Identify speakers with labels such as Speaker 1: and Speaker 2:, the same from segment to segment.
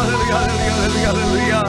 Speaker 1: haleluya, haleluya, haleluya, haleluya.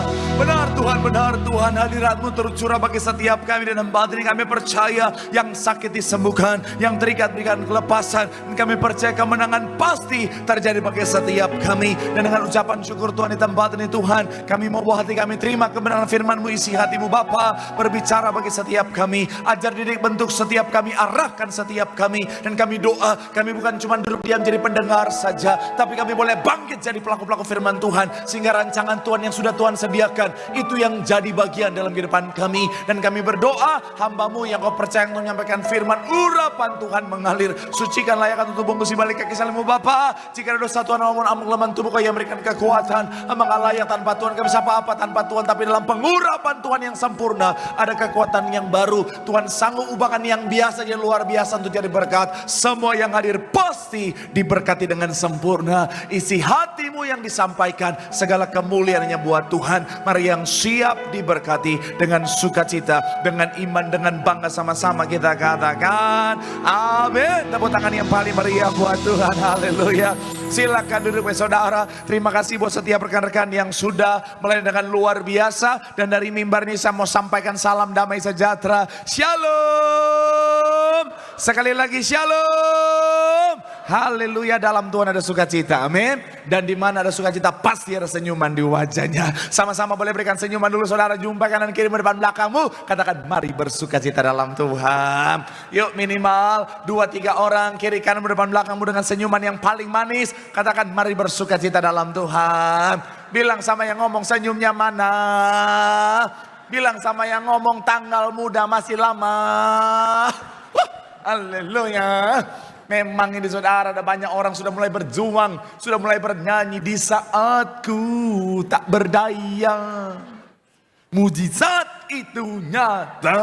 Speaker 1: Benar Tuhan, hadirat-Mu tercurah bagi setiap kami dan hamba ini. Kami percaya yang sakit disembuhkan, yang terikat berikan kelepasan. Dan kami percaya kemenangan pasti terjadi bagi setiap kami. Dan dengan ucapan syukur Tuhan di tempat ini Tuhan, kami mau buah hati kami terima kebenaran firman-Mu, isi hati-Mu Bapa, berbicara bagi setiap kami, ajar didik bentuk setiap kami, arahkan setiap kami. Dan kami doa, kami bukan cuma duduk diam jadi pendengar saja, tapi kami boleh bangkit jadi pelaku-pelaku firman Tuhan, sehingga rancangan Tuhan yang sudah Tuhan sediakan itu yang jadi bagian dalam kehidupan kami. Dan kami berdoa, hamba-Mu yang Kau percaya untuk menyampaikan firman, urapan Tuhan mengalir. Sucikan layakan untuk bungkus balik kaki salib-Mu Bapa. Jika ada dosa Tuhan maupun amuk lemah tubuh Kau yang memberikan kekuatan, emang layak tanpa Tuhan kami bisa apa-apa tanpa Tuhan, tapi dalam pengurapan Tuhan yang sempurna ada kekuatan yang baru. Tuhan sanggup ubahkan yang biasa jadi luar biasa untuk jadi berkat. Semua yang hadir pasti diberkati dengan sempurna. Isi hati-Mu yang disampaikan, segala kemuliaan hanya buat Tuhan. Mari yang siap diberkati dengan sukacita, dengan iman, dengan bangga sama-sama kita katakan amin. Tepuk tangan yang paling meriah buat Tuhan. Haleluya. Silakan duduk saudara. Terima kasih buat setiap rekan-rekan yang sudah melayani dengan luar biasa. Dan dari mimbar ini saya mau sampaikan salam damai sejahtera. Shalom. Sekali lagi shalom. Haleluya, dalam Tuhan ada sukacita, amin. Dan di mana ada sukacita pasti ada senyuman di wajahnya. Sama-sama boleh berikan senyuman dulu saudara. Jumpa kanan kiri depan belakangmu, katakan mari bersukacita dalam Tuhan. Yuk minimal 2-3 orang kiri kanan depan belakangmu dengan senyuman yang paling manis. Katakan mari bersukacita dalam Tuhan. Bilang sama yang ngomong senyumnya mana. Bilang sama yang ngomong tanggal muda masih lama. Haleluya. Memang ini saudara, ada banyak orang sudah mulai berjuang, sudah mulai bernyanyi. Di saatku tak berdaya, mujizat itu nyata.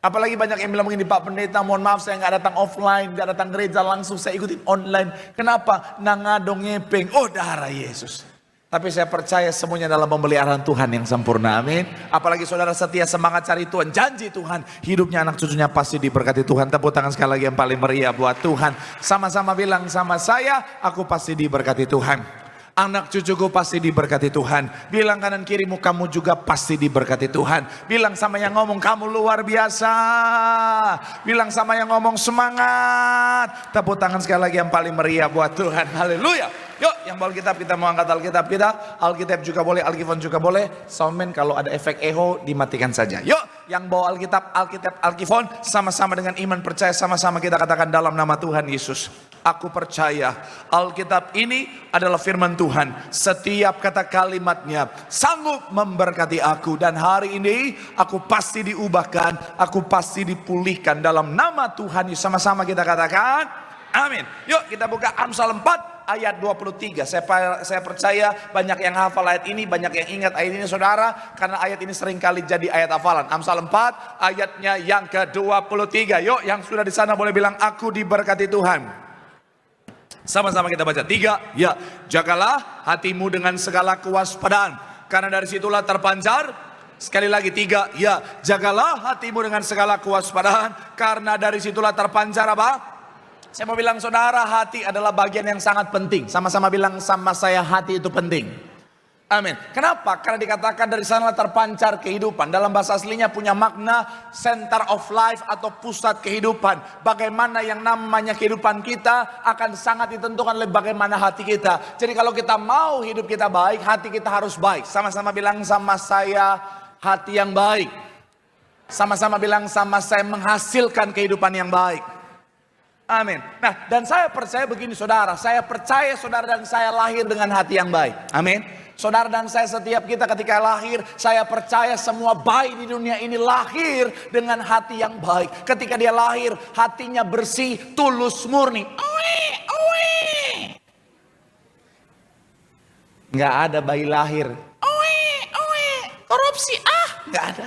Speaker 1: Apalagi banyak yang bilang begini, Pak Pendeta mohon maaf saya gak datang offline, gak datang gereja langsung, saya ikutin online. Kenapa? Nangadong ngepeng, oh darah Yesus. Tapi saya percaya semuanya dalam pemeliharaan Tuhan yang sempurna, amin. Apalagi saudara setia semangat cari Tuhan, janji Tuhan, hidupnya anak cucunya pasti diberkati Tuhan. Tepuk tangan sekali lagi yang paling meriah buat Tuhan. Sama-sama bilang sama saya, aku pasti diberkati Tuhan. Anak cucuku pasti diberkati Tuhan. Bilang kanan kirimu, kamu juga pasti diberkati Tuhan. Bilang sama yang ngomong, kamu luar biasa. Bilang sama yang ngomong, semangat. Tepuk tangan sekali lagi yang paling meriah buat Tuhan. Haleluya. Yuk, yang bawa Alkitab kita mau angkat Alkitab kita. Alkitab juga boleh, Alkifon juga boleh. Soundman kalau ada efek echo dimatikan saja. Yuk, yang bawa Alkitab, Alkifon, sama-sama dengan iman percaya, sama-sama kita katakan dalam nama Tuhan Yesus. Aku percaya Alkitab ini adalah firman Tuhan. Setiap kata kalimatnya sanggup memberkati aku. Dan hari ini aku pasti diubahkan, aku pasti dipulihkan dalam nama Tuhan Yesus. Sama-sama kita katakan amin. Yuk kita buka Amsal 4 ayat 23. Saya percaya banyak yang hafal ayat ini, banyak yang ingat ayat ini saudara, karena ayat ini sering kali jadi ayat hafalan. Amsal 4 ayatnya yang ke-23. Yuk yang sudah di sana boleh bilang aku diberkati Tuhan. Sama-sama kita baca. 3, ya, jagalah hatimu dengan segala kewaspadaan, karena dari situlah terpancar. Sekali lagi 3, ya, jagalah hatimu dengan segala kewaspadaan, karena dari situlah terpancar apa? Saya mau bilang saudara, hati adalah bagian yang sangat penting. Sama-sama bilang sama saya, hati itu penting. Amin. Kenapa? Karena dikatakan dari sana terpancar kehidupan. Dalam bahasa aslinya punya makna center of life atau pusat kehidupan. Bagaimana yang namanya kehidupan kita akan sangat ditentukan oleh bagaimana hati kita. Jadi kalau kita mau hidup kita baik, hati kita harus baik. Sama-sama bilang sama saya, hati yang baik. Sama-sama bilang sama saya, menghasilkan kehidupan yang baik. Amin. Nah, dan saya percaya begini saudara, saya percaya saudara dan saya lahir dengan hati yang baik. Amin. Saudara dan saya setiap kita ketika lahir, saya percaya semua bayi di dunia ini lahir dengan hati yang baik. Ketika dia lahir, hatinya bersih, tulus, murni. Nggak ada bayi lahir korupsi, nggak ada.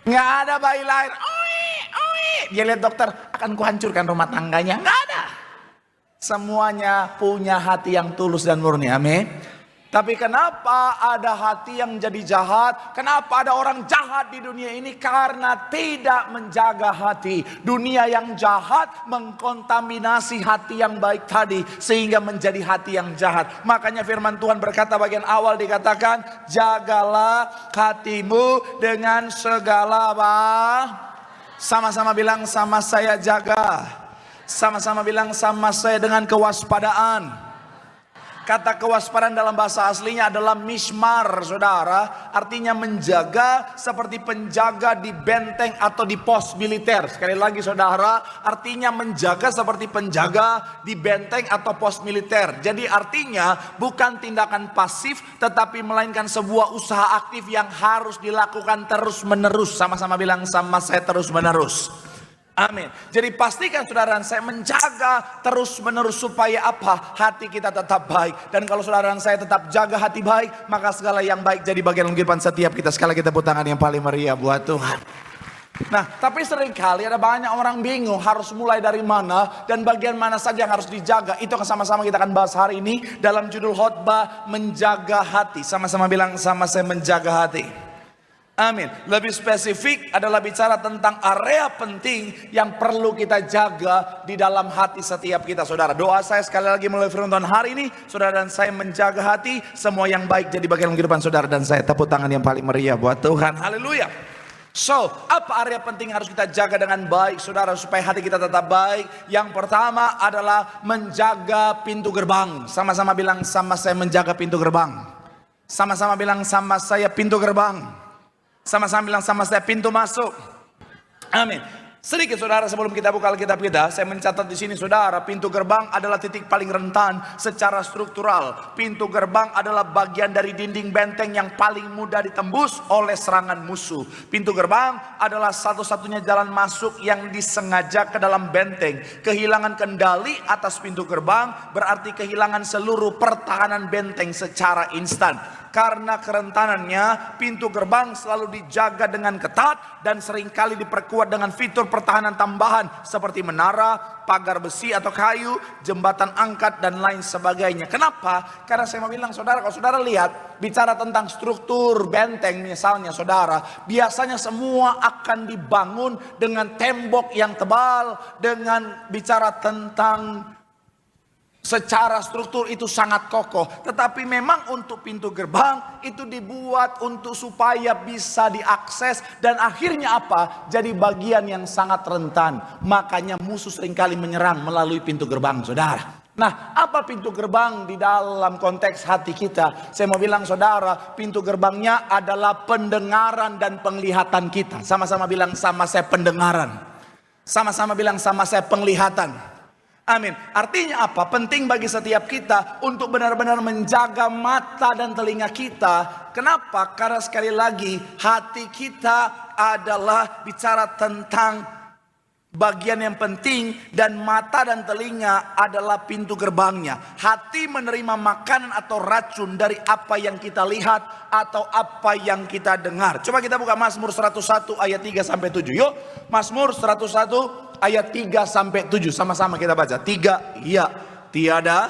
Speaker 1: Nggak ada bayi lahir dia lihat dokter, akan kuhancurkan rumah tangganya. Nggak ada. Semuanya punya hati yang tulus dan murni. Amin. Tapi kenapa ada hati yang jadi jahat? Kenapa ada orang jahat di dunia ini? Karena tidak menjaga hati. Dunia yang jahat mengkontaminasi hati yang baik tadi, sehingga menjadi hati yang jahat. Makanya firman Tuhan berkata bagian awal dikatakan, jagalah hatimu dengan segala apa? Sama-sama bilang, sama saya jaga. Sama-sama bilang, sama saya dengan kewaspadaan. Kata kewaspadaan dalam bahasa aslinya adalah mishmar, saudara. Artinya menjaga seperti penjaga di benteng atau di pos militer. Sekali lagi saudara, artinya menjaga seperti penjaga di benteng atau pos militer. Jadi artinya bukan tindakan pasif, tetapi melainkan sebuah usaha aktif yang harus dilakukan terus menerus. Sama-sama bilang, sama saya terus menerus. Amin. Jadi pastikan saudara dan saya menjaga terus menerus supaya apa? Hati kita tetap baik. Dan kalau saudara dan saya tetap jaga hati baik, maka segala yang baik jadi bagian kehidupan setiap kita. Sekali kita tepuk tangan yang paling meriah buat Tuhan. Nah, tapi seringkali ada banyak orang bingung harus mulai dari mana dan bagian mana saja yang harus dijaga. Itu yang sama-sama kita akan bahas hari ini dalam judul khotbah, menjaga hati. Sama-sama bilang, sama saya menjaga hati. Amin. Lebih spesifik adalah bicara tentang area penting yang perlu kita jaga di dalam hati setiap kita, saudara. Doa saya sekali lagi melalui firman Tuhan hari ini, saudara dan saya menjaga hati, semua yang baik jadi bagian kehidupan saudara dan saya. Tepuk tangan yang paling meriah buat Tuhan. Haleluya. So, apa area penting yang harus kita jaga dengan baik, saudara, supaya hati kita tetap baik? Yang pertama adalah menjaga pintu gerbang. Sama-sama bilang, sama saya menjaga pintu gerbang. Sama-sama bilang, sama saya pintu gerbang. Sama-sama bilang, sama saya pintu masuk. Amin. Sedikit saudara sebelum kita buka Alkitab kita, saya mencatat di sini saudara, pintu gerbang adalah titik paling rentan secara struktural. Pintu gerbang adalah bagian dari dinding benteng yang paling mudah ditembus oleh serangan musuh. Pintu gerbang adalah satu-satunya jalan masuk yang disengaja ke dalam benteng. Kehilangan kendali atas pintu gerbang berarti kehilangan seluruh pertahanan benteng secara instan. Karena kerentanannya, pintu gerbang selalu dijaga dengan ketat dan seringkali diperkuat dengan fitur pertahanan tambahan seperti menara, pagar besi atau kayu, jembatan angkat dan lain sebagainya. Kenapa? Karena saya mau bilang saudara, kalau saudara lihat bicara tentang struktur benteng misalnya saudara, biasanya semua akan dibangun dengan tembok yang tebal, dengan bicara tentang secara struktur itu sangat kokoh. Tetapi memang untuk pintu gerbang itu dibuat untuk supaya bisa diakses. Dan akhirnya apa? Jadi bagian yang sangat rentan. Makanya musuh seringkali menyerang melalui pintu gerbang saudara. Nah, apa pintu gerbang di dalam konteks hati kita? Saya mau bilang saudara, pintu gerbangnya adalah pendengaran dan penglihatan kita. Sama-sama bilang, sama saya pendengaran. Sama-sama bilang, sama saya penglihatan. Amin. Artinya apa? Penting bagi setiap kita untuk benar-benar menjaga mata dan telinga kita. Kenapa? Karena sekali lagi hati kita adalah bicara tentang bagian yang penting dan mata dan telinga adalah pintu gerbangnya. Hati menerima makanan atau racun dari apa yang kita lihat atau apa yang kita dengar. Coba kita buka Mazmur 101 ayat 3 sampai 7. Yuk, Mazmur 101 ayat 3 sampai 7. Sama-sama kita baca. 3, ya, tiada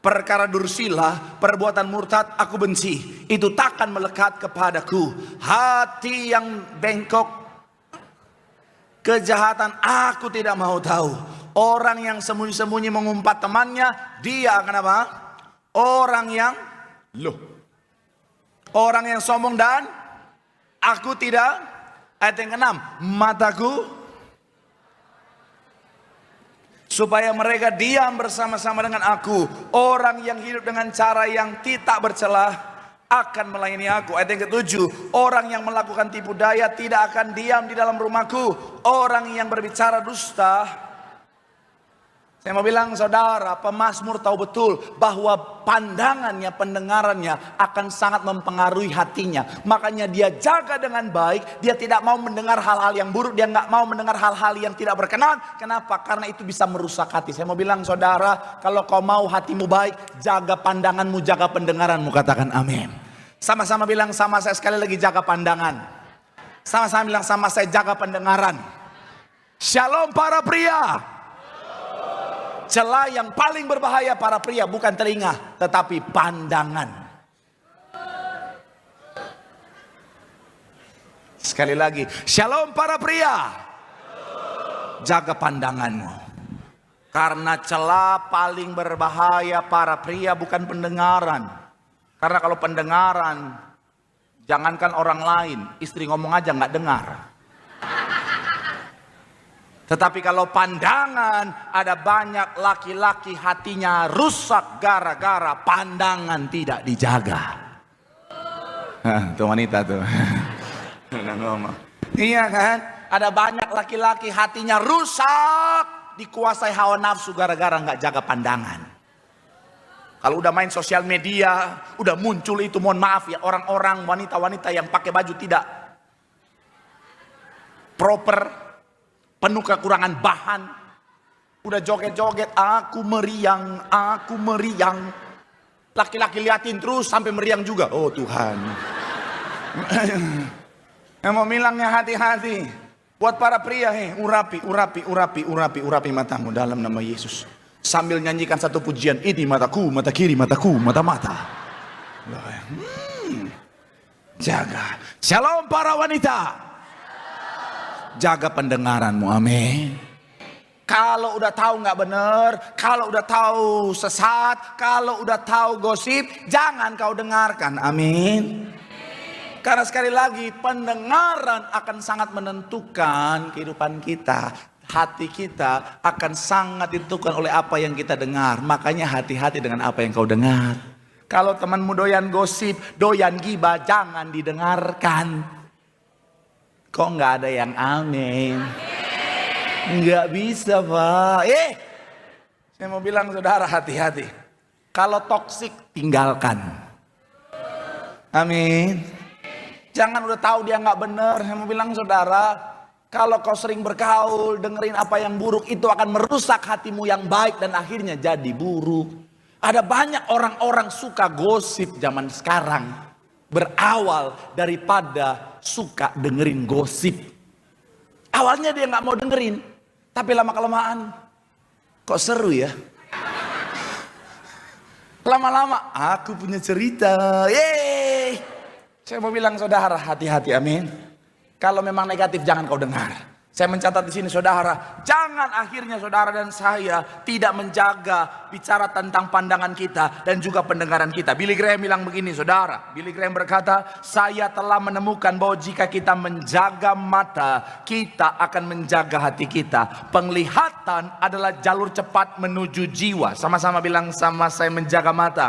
Speaker 1: perkara dursila, perbuatan murtad aku benci. Itu takkan melekat kepadaku. Hati yang bengkok, kejahatan aku tidak mau tahu. Orang yang sembunyi-sembunyi mengumpat temannya, dia akan apa? Orang yang orang yang sombong dan aku tidak. Ayat yang ke-6, mataku supaya mereka diam bersama-sama dengan aku. Orang yang hidup dengan cara yang tidak bercelah akan melayani aku. Ayat yang ke-7, orang yang melakukan tipu daya tidak akan diam di dalam rumahku. Orang yang berbicara dusta. Saya mau bilang saudara, pemazmur tahu betul bahwa pandangannya, pendengarannya akan sangat mempengaruhi hatinya. Makanya dia jaga dengan baik. Dia tidak mau mendengar hal-hal yang buruk. Dia nggak mau mendengar hal-hal yang tidak berkenan. Kenapa? Karena itu bisa merusak hati. Saya mau bilang saudara, kalau kau mau hatimu baik, jaga pandanganmu, jaga pendengaranmu. Katakan amin. Sama-sama bilang, sama saya sekali lagi, jaga pandangan. Sama-sama bilang, sama saya, jaga pendengaran. Sama-sama bilang, sama saya, jaga pendengaran. Sama-sama bilang, sama saya, jaga pandangan. Sama-sama bilang, sama saya, jaga pandangan. Sama-sama bilang, sama saya, jaga pendengaran. Sama-sama bilang, sama saya, jaga pendengaran. Sama-sama bilang, sama saya, jaga pendengaran. Shalom para pria. celah yang paling berbahaya para pria bukan telinga, tetapi pandangan. Sekali lagi, shalom para pria. Jaga pandanganmu. Karena celah paling berbahaya para pria bukan pendengaran. Karena kalau pendengaran, jangankan orang lain, istri ngomong aja nggak dengar. Tetapi kalau pandangan, ada banyak laki-laki hatinya rusak gara-gara pandangan tidak dijaga. Tuh wanita tuh. Iya kan? Ada banyak laki-laki hatinya rusak, dikuasai hawa nafsu gara-gara nggak jaga pandangan. Kalau udah main sosial media, udah muncul itu, mohon maaf ya, orang-orang wanita-wanita yang pakai baju tidak proper, penuh kekurangan bahan, udah joget-joget, aku meriang, aku meriang. Laki-laki liatin terus sampai meriang juga. Oh Tuhan. Yang mau bilangnya hati-hati. Buat para pria, urapi matamu dalam nama Yesus. Sambil nyanyikan satu pujian, ini mataku, mata kiri, mataku, mata-mata. Jaga. Shalom para wanita. Jaga pendengaranmu, amin. Kalau udah tahu nggak benar, kalau udah tahu sesat, kalau udah tahu gosip, jangan kau dengarkan, amin. Karena sekali lagi pendengaran akan sangat menentukan kehidupan kita. Hati kita akan sangat ditentukan oleh apa yang kita dengar. Makanya hati-hati dengan apa yang kau dengar. Kalau temanmu doyan gosip, doyan gibah, jangan didengarkan. Kok nggak ada yang amin? Nggak bisa Pak. Saya mau bilang saudara, hati-hati. Kalau toksik tinggalkan. Amin. Jangan udah tahu dia nggak benar. Saya mau bilang saudara, kalau kau sering bergaul, dengerin apa yang buruk, itu akan merusak hatimu yang baik dan akhirnya jadi buruk. Ada banyak orang-orang suka gosip zaman sekarang, berawal daripada suka dengerin gosip. Awalnya dia nggak mau dengerin, tapi lama-kelamaan kok seru ya. Lama-lama aku punya cerita. Yeay. Saya mau bilang saudara, hati-hati, amin. Kalau memang negatif jangan kau dengar. Saya mencatat di sini saudara, jangan akhirnya saudara dan saya tidak menjaga bicara tentang pandangan kita dan juga pendengaran kita. Billy Graham bilang begini saudara, Billy Graham berkata, saya telah menemukan bahwa jika kita menjaga mata, kita akan menjaga hati kita. Penglihatan adalah jalur cepat menuju jiwa. Sama-sama bilang sama saya menjaga mata.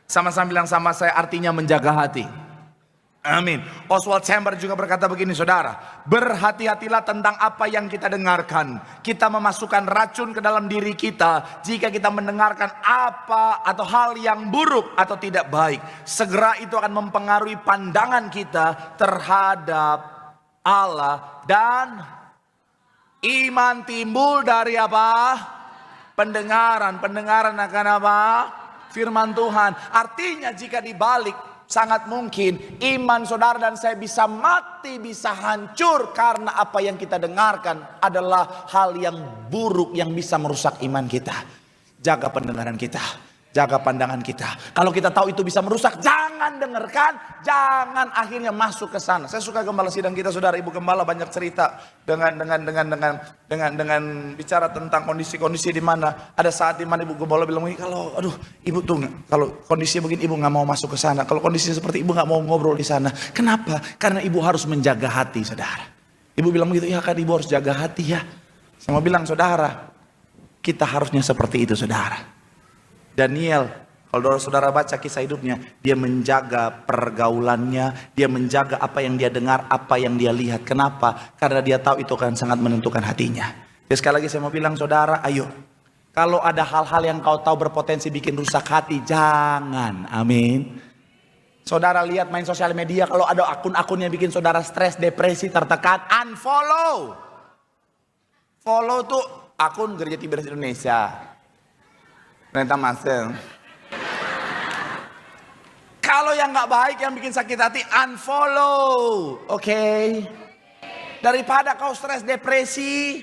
Speaker 1: Sama-sama bilang sama saya artinya menjaga hati. Amin. Oswald Chambers juga berkata begini saudara, berhati-hatilah tentang apa yang kita dengarkan. Kita memasukkan racun ke dalam diri kita jika kita mendengarkan apa atau hal yang buruk atau tidak baik. Segera itu akan mempengaruhi pandangan kita terhadap Allah, dan iman timbul dari apa? Pendengaran. Pendengaran akan apa? Firman Tuhan. Artinya jika dibalik, sangat mungkin iman saudara dan saya bisa mati, bisa hancur karena apa yang kita dengarkan adalah hal yang buruk yang bisa merusak iman kita. Jaga pendengaran kita, jaga pandangan kita. Kalau kita tahu itu bisa merusak, jangan dengarkan, jangan akhirnya masuk ke sana. Saya suka gembala sidang kita saudara, Ibu Gembala banyak cerita dengan bicara tentang kondisi-kondisi di mana ada saat di mana Ibu Gembala bilang, kalau aduh Ibu tuh kalau kondisi begini Ibu nggak mau masuk ke sana. Kalau kondisi seperti Ibu nggak mau ngobrol di sana. Kenapa? Karena Ibu harus menjaga hati saudara. Ibu bilang begitu, ya kan Ibu harus jaga hati ya. Saya mau bilang saudara, kita harusnya seperti itu saudara. Daniel, kalau saudara baca kisah hidupnya, dia menjaga pergaulannya, dia menjaga apa yang dia dengar, apa yang dia lihat. Kenapa? Karena dia tahu itu akan sangat menentukan hatinya. Jadi sekali lagi saya mau bilang saudara, ayo. Kalau ada hal-hal yang kau tahu berpotensi bikin rusak hati, jangan. Amin. Saudara lihat main sosial media, kalau ada akun-akun yang bikin saudara stres, depresi, tertekan, unfollow. Follow tuh akun Gereja Tiberias Indonesia. Renta Masel. Kalau yang nggak baik yang bikin sakit hati, unfollow, oke? Daripada kau stres depresi,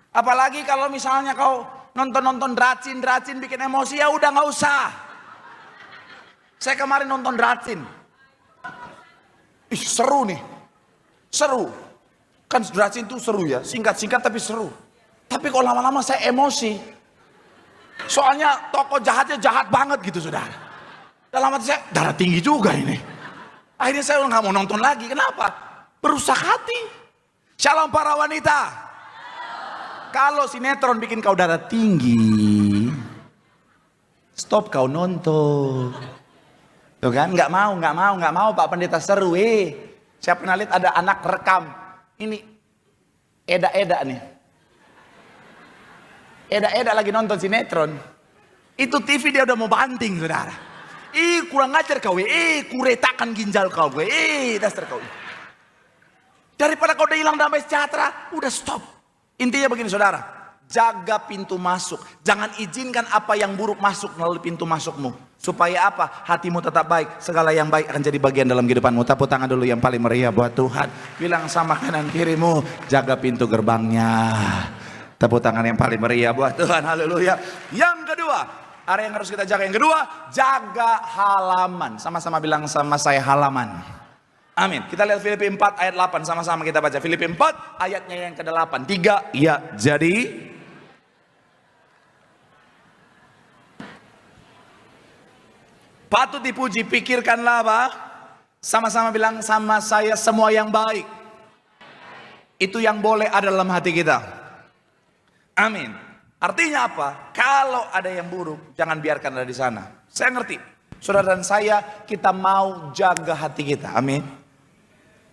Speaker 1: apalagi kalau misalnya kau nonton Dracin bikin emosi, ya udah nggak usah. Saya kemarin nonton Dracin. Ih, seru nih. Seru. Kan Dracin tuh seru ya, singkat-singkat tapi seru. Tapi kalau lama-lama saya emosi. Soalnya tokoh jahatnya jahat banget gitu, saudara. Dalam hati saya, darah tinggi juga ini. Akhirnya saya nggak mau nonton lagi. Kenapa? Berusak hati. Shalom para wanita. Kalau sinetron bikin kau darah tinggi, stop kau nonton. Tuh kan, nggak mau Pak Pendeta seru. Saya pernah lihat ada anak rekam. Ini Eda nih. Eda lagi nonton sinetron. Itu TV dia udah mau banting, saudara. Kurang ngajar kau, kuretakan ginjal kau, dasar kau. Daripada kau udah hilang damai sejahtera, udah stop. Intinya begini, saudara, jaga pintu masuk. Jangan izinkan apa yang buruk masuk melalui pintu masukmu. Supaya apa? Hatimu tetap baik. Segala yang baik akan jadi bagian dalam kehidupanmu. Tepuk tangan dulu yang paling meriah buat Tuhan. Bilang sama kanan kirimu, jaga pintu gerbangnya. Tepuk tangan yang paling meriah buat Tuhan. Haleluya. Yang kedua, area yang harus kita jaga. Yang kedua, jaga halaman. Sama-sama bilang sama saya, halaman. Amin. Kita lihat Filipi 4 ayat 8. Sama-sama kita baca. Filipi 4 ayatnya yang ke-8. 3, ya jadi. Patut dipuji, pikirkanlah apa? Sama-sama bilang sama saya, semua yang baik. Itu yang boleh ada dalam hati kita. Amin. Artinya apa? Kalau ada yang buruk, jangan biarkan ada di sana. Saya ngerti. Saudara dan saya, kita mau jaga hati kita. Amin.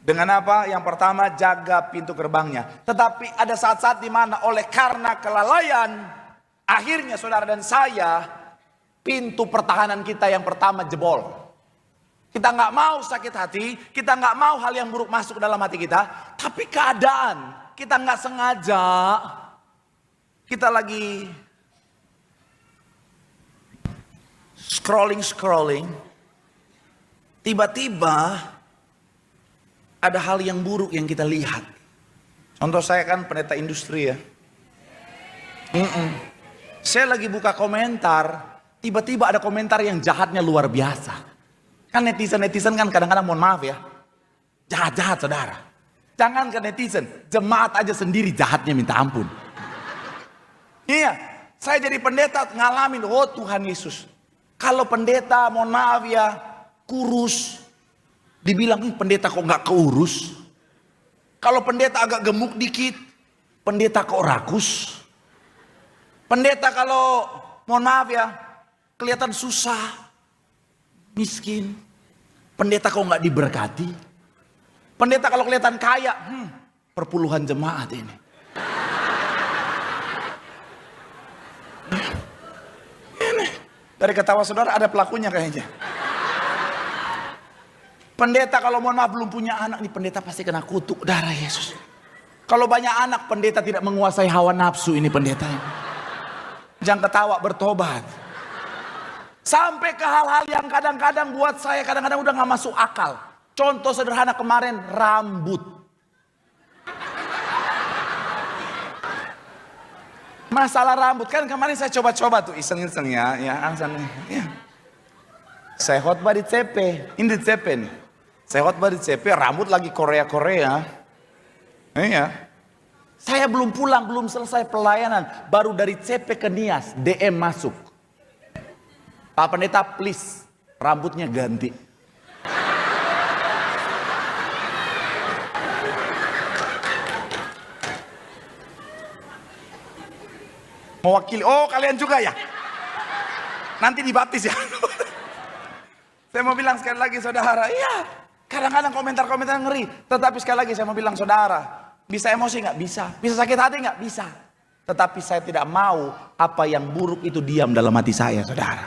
Speaker 1: Dengan apa? Yang pertama, jaga pintu gerbangnya. Tetapi ada saat-saat di mana oleh karena kelalaian, akhirnya saudara dan saya, pintu pertahanan kita yang pertama jebol. Kita nggak mau sakit hati, kita nggak mau hal yang buruk masuk dalam hati kita. Tapi keadaan, kita nggak sengaja, kita lagi scrolling, tiba-tiba ada hal yang buruk yang kita lihat. Contoh saya kan pendeta industri ya. Saya lagi buka komentar, tiba-tiba ada komentar yang jahatnya luar biasa. Kan netizen kan kadang-kadang mohon maaf ya, jahat-jahat saudara. Jangan ke netizen, jemaat aja sendiri jahatnya minta ampun. Iya, saya jadi pendeta ngalamin, oh Tuhan Yesus. Kalau pendeta mohon maaf ya, kurus. Dibilang, pendeta kok nggak keurus? Kalau pendeta agak gemuk dikit, pendeta kok rakus? Pendeta kalau, mohon maaf ya, kelihatan susah, miskin. Pendeta kok nggak diberkati? Pendeta kalau kelihatan kaya, perpuluhan jemaat ini. Ini. Dari ketawa saudara ada pelakunya kayaknya. Pendeta kalau mohon maaf belum punya anak, nih pendeta pasti kena kutuk darah Yesus. Kalau banyak anak, pendeta tidak menguasai hawa nafsu, ini pendeta ini. Jangan ketawa, bertobat. Sampai ke hal-hal yang kadang-kadang buat saya kadang-kadang udah gak masuk akal. Contoh sederhana kemarin, rambut. Masalah rambut, kan kemarin saya coba-coba tuh iseng-iseng ya. Saya khotbah di CP, ini di CP nih. Saya khotbah di CP, rambut lagi Korea-Korea. Iya. Saya belum pulang, belum selesai pelayanan. Baru dari CP ke Nias, DM masuk. Pak Pendeta please, rambutnya ganti. Mewakili, oh kalian juga ya? Nanti dibaptis ya. Saya mau bilang sekali lagi saudara, iya. Kadang-kadang komentar-komentar ngeri. Tetapi sekali lagi saya mau bilang saudara, bisa emosi nggak? Bisa. Bisa sakit hati nggak? Bisa. Tetapi saya tidak mau apa yang buruk itu diam dalam hati saya, saudara.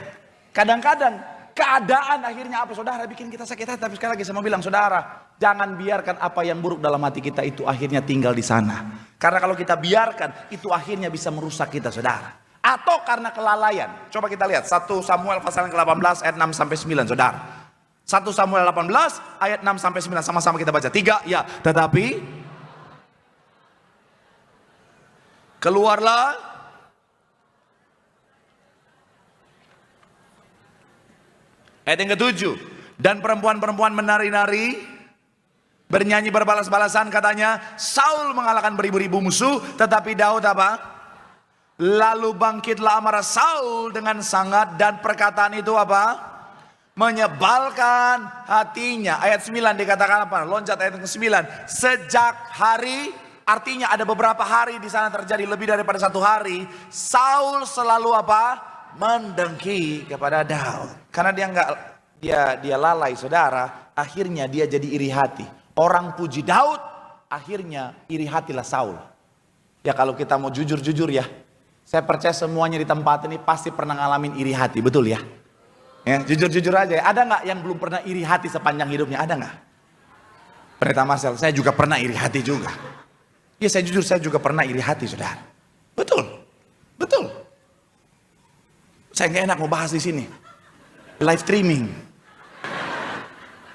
Speaker 1: Kadang-kadang keadaan akhirnya apa saudara bikin kita sakit hati. Tapi sekali lagi saya mau bilang saudara, jangan biarkan apa yang buruk dalam hati kita itu akhirnya tinggal di sana. Karena kalau kita biarkan, itu akhirnya bisa merusak kita saudara. Atau karena kelalaian. Coba kita lihat 1 Samuel pasal yang ke-18 ayat 6 sampai 9 saudara. 1 Samuel 18 ayat 6 sampai 9 sama-sama kita baca. 3 ya, tetapi keluarlah Ayat yang ketujuh. Dan perempuan-perempuan menari-nari, bernyanyi berbalas-balasan, katanya Saul mengalahkan beribu-ribu musuh, tetapi Daud apa? Lalu bangkitlah amarah Saul dengan sangat, dan perkataan itu apa? Menyebalkan hatinya. Ayat 9 dikatakan apa? Loncat ayat ke-9. Sejak hari, artinya ada beberapa hari di sana terjadi lebih daripada satu hari. Saul selalu apa? Mendengki kepada Daud. Karena dia lalai, saudara. Akhirnya dia jadi iri hati. Orang puji Daud, akhirnya iri hatilah Saul. Ya kalau kita mau jujur-jujur ya, saya percaya semuanya di tempat ini pasti pernah ngalamin iri hati, betul ya? Ya, jujur-jujur aja ya. Ada nggak yang belum pernah iri hati sepanjang hidupnya? Ada nggak? Pendeta Marcel, saya juga pernah iri hati juga. Ya saya jujur, saya juga pernah iri hati, saudara. Betul, betul. Saya nggak enak mau bahas di sini. Live streaming.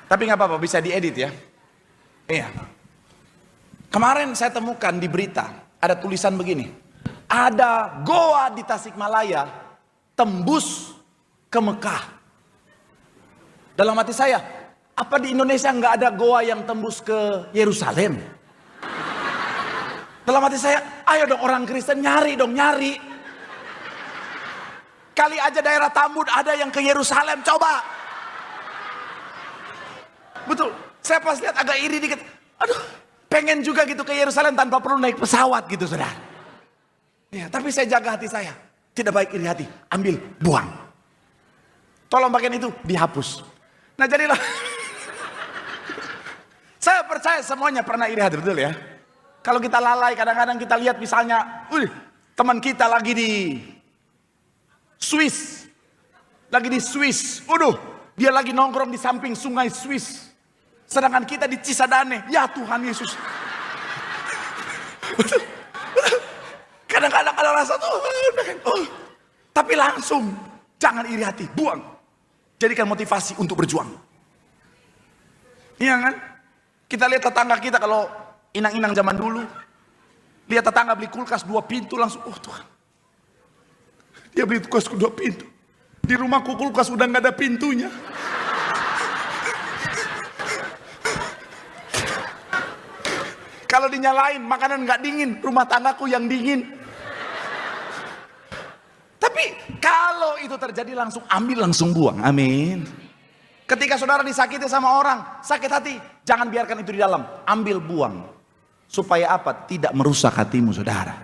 Speaker 1: Tapi nggak apa-apa, bisa diedit ya. Iya. Kemarin saya temukan di berita ada tulisan begini. Ada goa di Tasikmalaya tembus ke Mekah. Dalam hati saya, apa di Indonesia nggak ada goa yang tembus ke Yerusalem? Dalam hati saya, ayo dong orang Kristen nyari dong, nyari. Kali aja daerah Tambun ada yang ke Yerusalem, coba. Betul, saya pas lihat agak iri dikit. Aduh, pengen juga gitu ke Yerusalem tanpa perlu naik pesawat gitu, saudara. Ya, tapi saya jaga hati saya. Tidak baik iri hati, ambil, buang. Tolong bagian itu dihapus. Nah jadilah, saya percaya semuanya pernah iri hati, betul ya. Kalau kita lalai, kadang-kadang kita lihat misalnya, teman kita lagi di Swiss, waduh, dia lagi nongkrong di samping sungai Swiss, sedangkan kita di Cisadane, ya Tuhan Yesus. Kadang-kadang ada rasa tapi langsung jangan iri hati, buang. Jadikan motivasi untuk berjuang. Iya kan? Kita lihat tetangga kita kalau inang-inang zaman dulu. Lihat tetangga beli kulkas 2 pintu langsung, oh Tuhan. Dia beli kulkas 2 pintu. Di rumahku kulkas udah nggak ada pintunya. Kalau dinyalain makanan nggak dingin, rumah tanggaku yang dingin. Tapi kalau itu terjadi langsung ambil, langsung buang. Amin. Ketika saudara disakiti sama orang, sakit hati, jangan biarkan itu di dalam. Ambil, buang. Supaya apa? Tidak merusak hatimu, saudara.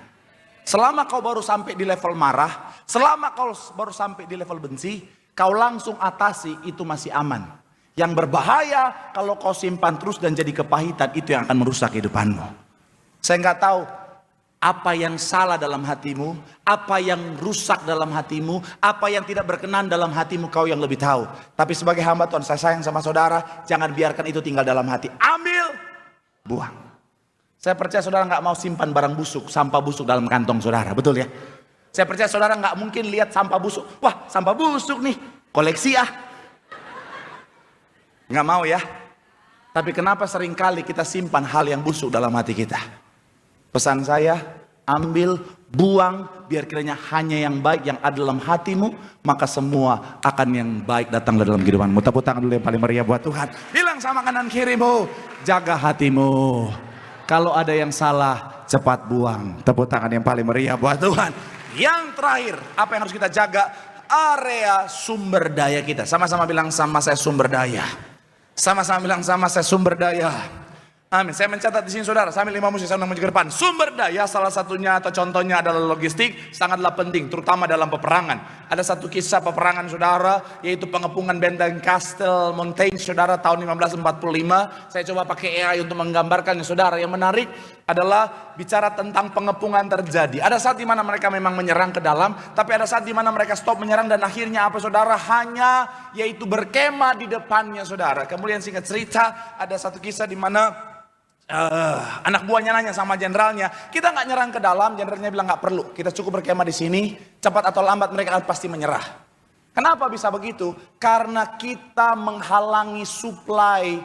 Speaker 1: Selama kau baru sampai di level marah, selama kau baru sampai di level benci, kau langsung atasi, itu masih aman. Yang berbahaya kalau kau simpan terus dan jadi kepahitan, itu yang akan merusak kehidupanmu. Saya nggak tahu apa yang salah dalam hatimu, apa yang rusak dalam hatimu, apa yang tidak berkenan dalam hatimu, kau yang lebih tahu. Tapi sebagai hamba Tuhan, saya sayang sama saudara, jangan biarkan itu tinggal dalam hati. Ambil, buang. Saya percaya saudara nggak mau simpan barang busuk, sampah busuk dalam kantong saudara, betul ya? Saya percaya saudara nggak mungkin lihat sampah busuk, wah sampah busuk nih, koleksi ah. Nggak mau ya. Tapi kenapa seringkali kita simpan hal yang busuk dalam hati kita? Pesan saya, ambil, buang, biar kiranya hanya yang baik yang ada dalam hatimu, maka semua akan yang baik datang dalam kehidupanmu. Tepuk tangan dulu yang paling meriah buat Tuhan. Bilang sama kanan kirimu, jaga hatimu. Kalau ada yang salah, cepat buang. Tepuk tangan yang paling meriah buat Tuhan. Yang terakhir, apa yang harus kita jaga? Area sumber daya kita. Sama-sama bilang sama saya sumber daya. Sama-sama bilang sama saya sumber daya. Amin. Saya mencatat di sini saudara, sambil lima musik saya menuju ke depan. Sumber daya salah satunya atau contohnya adalah logistik, sangatlah penting, terutama dalam peperangan. Ada satu kisah peperangan saudara, yaitu pengepungan benteng Castle Montaigne saudara tahun 1545. Saya coba pakai AI untuk menggambarkannya saudara. Yang menarik adalah bicara tentang pengepungan terjadi. Ada saat di mana mereka memang menyerang ke dalam, tapi ada saat di mana mereka stop menyerang dan akhirnya apa saudara? Hanya yaitu berkemah di depannya saudara. Kemudian singkat cerita, ada satu kisah di mana anak buahnya nanya sama jenderalnya, kita nggak nyerang ke dalam. Jenderalnya bilang nggak perlu, kita cukup berkemah di sini. Cepat atau lambat mereka akan pasti menyerah. Kenapa bisa begitu? Karena kita menghalangi suplai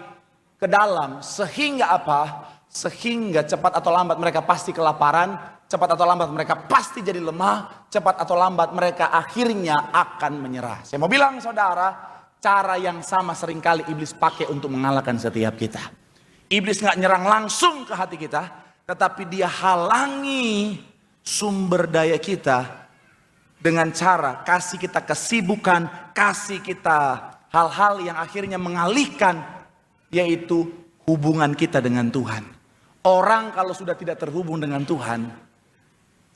Speaker 1: ke dalam, sehingga apa? Sehingga cepat atau lambat mereka pasti kelaparan, cepat atau lambat mereka pasti jadi lemah, cepat atau lambat mereka akhirnya akan menyerah. Saya mau bilang saudara, cara yang sama seringkali iblis pakai untuk mengalahkan setiap kita. Iblis gak nyerang langsung ke hati kita, tetapi dia halangi sumber daya kita dengan cara kasih kita kesibukan, kasih kita hal-hal yang akhirnya mengalihkan, yaitu hubungan kita dengan Tuhan. Orang kalau sudah tidak terhubung dengan Tuhan,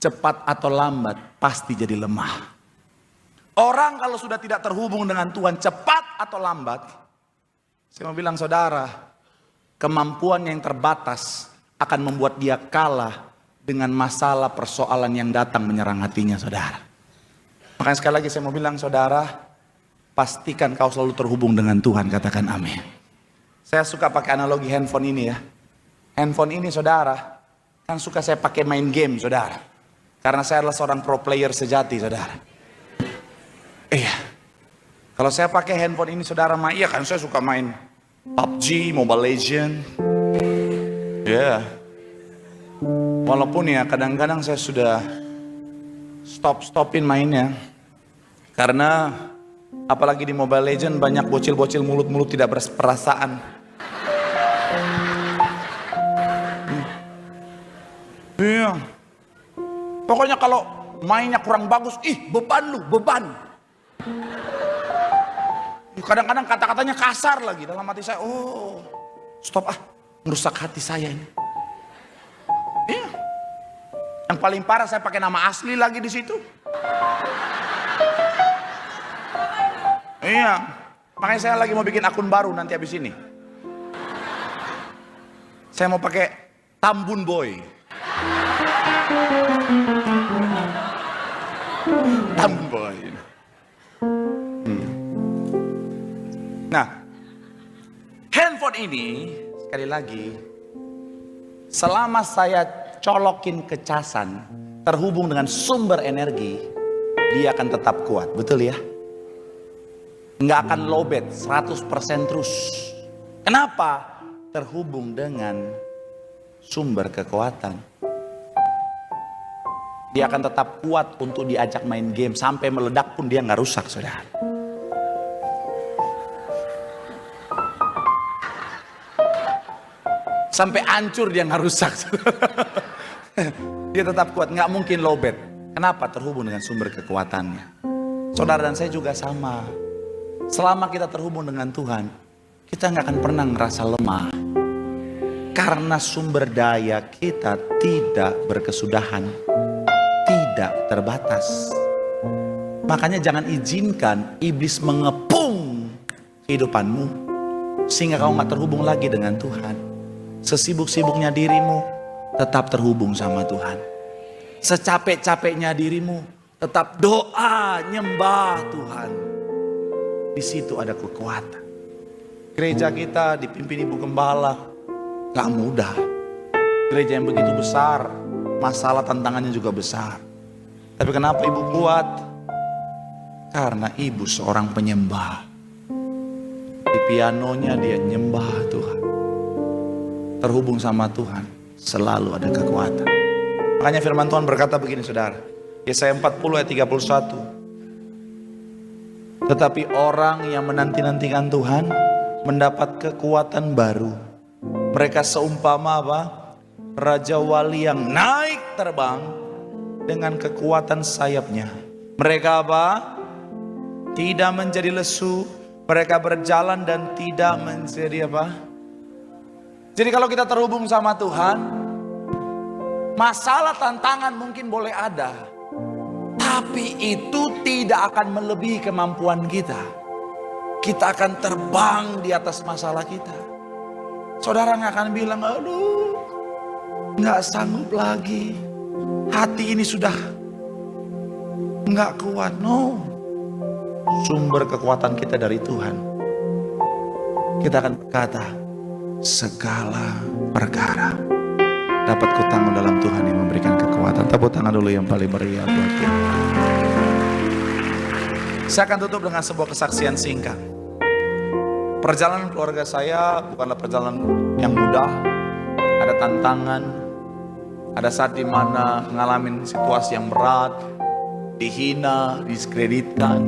Speaker 1: cepat atau lambat pasti jadi lemah. Orang kalau sudah tidak terhubung dengan Tuhan, cepat atau lambat, saya mau bilang saudara, kemampuan yang terbatas akan membuat dia kalah dengan masalah persoalan yang datang menyerang hatinya saudara. Makanya sekali lagi saya mau bilang saudara, pastikan kau selalu terhubung dengan Tuhan, katakan amin. Saya suka pakai analogi handphone ini ya. Handphone ini saudara, kan suka saya pakai main game saudara. Karena saya adalah seorang pro player sejati saudara. Iya, kalau saya pakai handphone ini saudara, iya kan saya suka main PUBG, Mobile Legends. Ya, walaupun ya kadang-kadang saya sudah stopin mainnya. Karena apalagi di Mobile Legends banyak bocil-bocil mulut-mulut tidak berperasaan. Iya, pokoknya kalau mainnya kurang bagus, beban lu, beban. Kadang-kadang kata-katanya kasar lagi dalam hati saya. Oh, stop merusak hati saya ini. Iya. Yang paling parah saya pakai nama asli lagi di situ. Iya. Makanya saya lagi mau bikin akun baru nanti habis ini. Saya mau pakai Tambun Boy. Tambun Boy. Nah, handphone ini sekali lagi, selama saya colokin ke casan, terhubung dengan sumber energi, dia akan tetap kuat, betul ya? Nggak akan lowbat 100% terus. Kenapa? Terhubung dengan sumber kekuatan. Dia akan tetap kuat untuk diajak main game, sampai meledak pun dia nggak rusak, saudara. Sampai hancur dia nggak rusak. Dia tetap kuat, nggak mungkin lowbat. Kenapa? Terhubung dengan sumber kekuatannya. Saudara dan saya juga sama. Selama kita terhubung dengan Tuhan, kita nggak akan pernah ngerasa lemah. Karena sumber daya kita tidak berkesudahan, tidak terbatas. Makanya jangan izinkan iblis mengepung kehidupanmu, sehingga kau nggak terhubung lagi dengan Tuhan. Sesibuk-sibuknya dirimu, tetap terhubung sama Tuhan. Secapek-capeknya dirimu, tetap doa, nyembah Tuhan. Di situ ada kekuatan. Gereja kita dipimpin Ibu Gembala, gak mudah. Gereja yang begitu besar, masalah tantangannya juga besar. Tapi kenapa Ibu kuat? Karena Ibu seorang penyembah. Di pianonya dia nyembah Tuhan. Terhubung sama Tuhan, selalu ada kekuatan. Makanya firman Tuhan berkata begini saudara, Yesaya 40 ayat 31. Tetapi orang yang menanti-nantikan Tuhan mendapat kekuatan baru. Mereka seumpama apa? Raja wali yang naik terbang dengan kekuatan sayapnya. Mereka apa? Tidak menjadi lesu. Mereka berjalan dan tidak menjadi apa? Jadi kalau kita terhubung sama Tuhan, masalah tantangan mungkin boleh ada, tapi itu tidak akan melebihi kemampuan kita. Kita akan terbang di atas masalah kita. Saudara nggak akan bilang, aduh, nggak sanggup lagi. Hati ini sudah nggak kuat. No, sumber kekuatan kita dari Tuhan. Kita akan berkata, segala perkara dapat kutanggung dalam Tuhan yang memberikan kekuatan. Tepuk tangan dulu yang paling meriah buat kita. Saya akan tutup dengan sebuah kesaksian singkat. Perjalanan keluarga saya bukanlah perjalanan yang mudah. Ada tantangan, ada saat dimana ngalamin situasi yang berat, dihina, diskreditkan,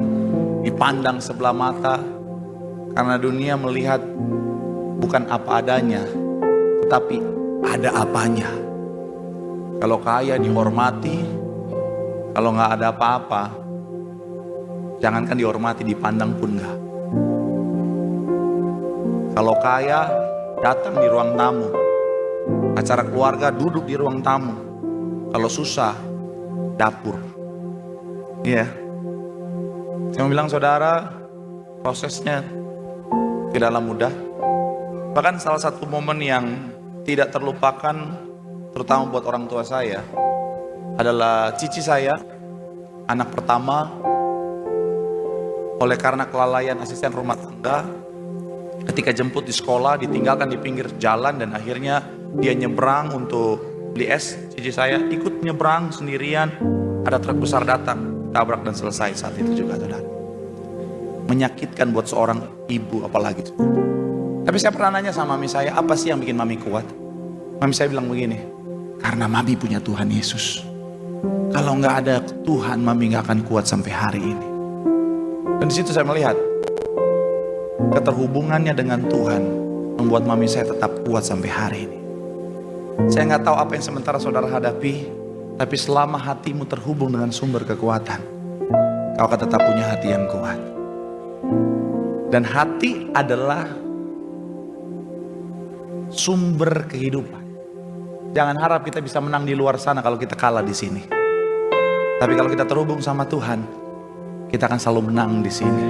Speaker 1: dipandang sebelah mata. Karena dunia melihat bukan apa adanya, tetapi ada apanya. Kalau kaya dihormati, kalau nggak ada apa-apa, jangankan dihormati, dipandang pun nggak. Kalau kaya, datang di ruang tamu. Acara keluarga, duduk di ruang tamu. Kalau susah, dapur. Iya. Saya mau bilang saudara, prosesnya tidaklah mudah. Bahkan salah satu momen yang tidak terlupakan, terutama buat orang tua saya, adalah cici saya, anak pertama. Oleh karena kelalaian asisten rumah tangga, ketika jemput di sekolah ditinggalkan di pinggir jalan, dan akhirnya dia nyebrang untuk beli es. Cici saya ikut nyebrang sendirian, ada truk besar datang, tabrak dan selesai saat itu juga, saudara. Menyakitkan buat seorang ibu apalagi. Tapi saya pernah nanya sama mami saya, apa sih yang bikin mami kuat? Mami saya bilang begini, karena mami punya Tuhan Yesus. Kalau nggak ada Tuhan, mami nggak akan kuat sampai hari ini. Dan di situ saya melihat keterhubungannya dengan Tuhan membuat mami saya tetap kuat sampai hari ini. Saya nggak tahu apa yang sementara saudara hadapi, tapi selama hatimu terhubung dengan sumber kekuatan, kau akan tetap punya hati yang kuat. Dan hati adalah sumber kehidupan. Jangan harap kita bisa menang di luar sana kalau kita kalah di sini. Tapi kalau kita terhubung sama Tuhan, kita akan selalu menang di sini.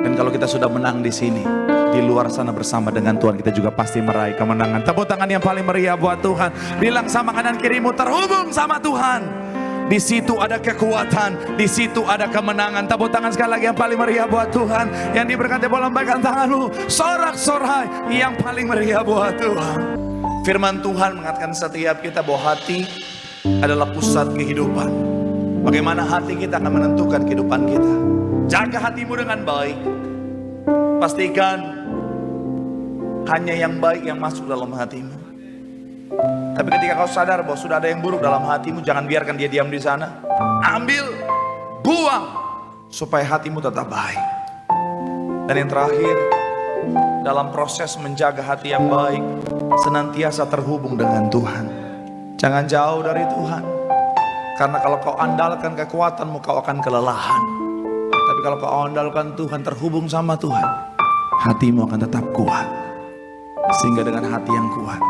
Speaker 1: Dan kalau kita sudah menang di sini, di luar sana bersama dengan Tuhan, kita juga pasti meraih kemenangan. Tepuk tangan yang paling meriah buat Tuhan. Bilang sama kanan kirimu, terhubung sama Tuhan. Di situ ada kekuatan, di situ ada kemenangan. Tepuk tangan sekali lagi yang paling meriah buat Tuhan. Yang diberkati boleh lambaikan tanganmu, sorak-sorai yang paling meriah buat Tuhan. Firman Tuhan mengatakan setiap kita bahwa hati adalah pusat kehidupan. Bagaimana hati kita akan menentukan kehidupan kita. Jaga hatimu dengan baik. Pastikan hanya yang baik yang masuk dalam hatimu. Tapi ketika kau sadar bahwa sudah ada yang buruk dalam hatimu, jangan biarkan dia diam di sana. Ambil, buang, supaya hatimu tetap baik. Dan yang terakhir, dalam proses menjaga hati yang baik, senantiasa terhubung dengan Tuhan. Jangan jauh dari Tuhan. Karena kalau kau andalkan kekuatanmu, kau akan kelelahan. Tapi kalau kau andalkan Tuhan, terhubung sama Tuhan, hatimu akan tetap kuat. Sehingga dengan hati yang kuat,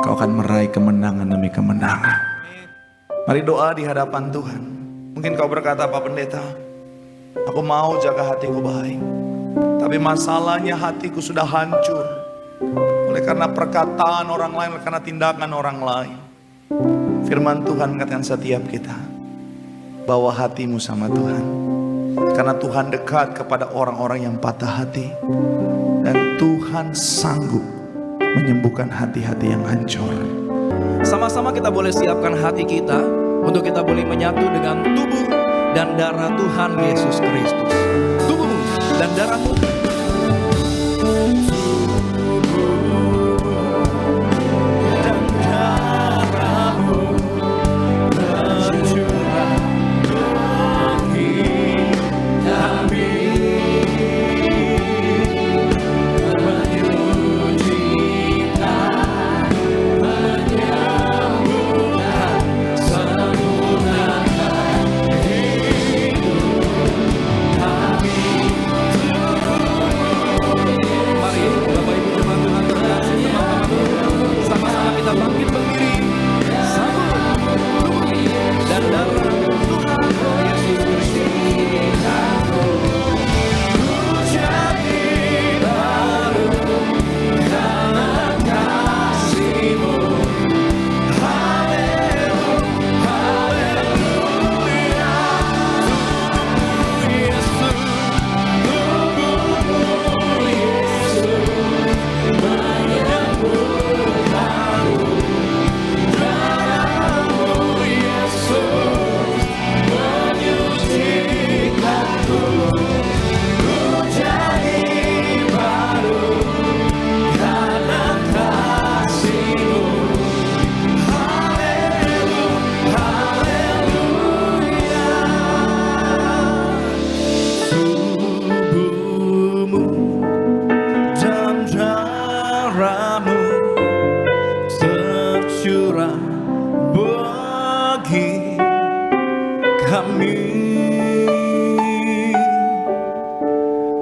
Speaker 1: kau akan meraih kemenangan demi kemenangan. Mari doa di hadapan Tuhan. Mungkin kau berkata, Pak Pendeta, aku mau jaga hatiku baik, tapi masalahnya hatiku sudah hancur oleh karena perkataan orang lain, oleh karena tindakan orang lain. Firman Tuhan mengatakan setiap kita, bawa hatimu sama Tuhan. Karena Tuhan dekat kepada orang-orang yang patah hati. Dan Tuhan sanggup menyembuhkan hati-hati yang hancur.
Speaker 2: Sama-sama kita boleh siapkan hati kita untuk kita boleh menyatu dengan tubuh dan darah Tuhan Yesus Kristus. Tubuhmu dan darahmu.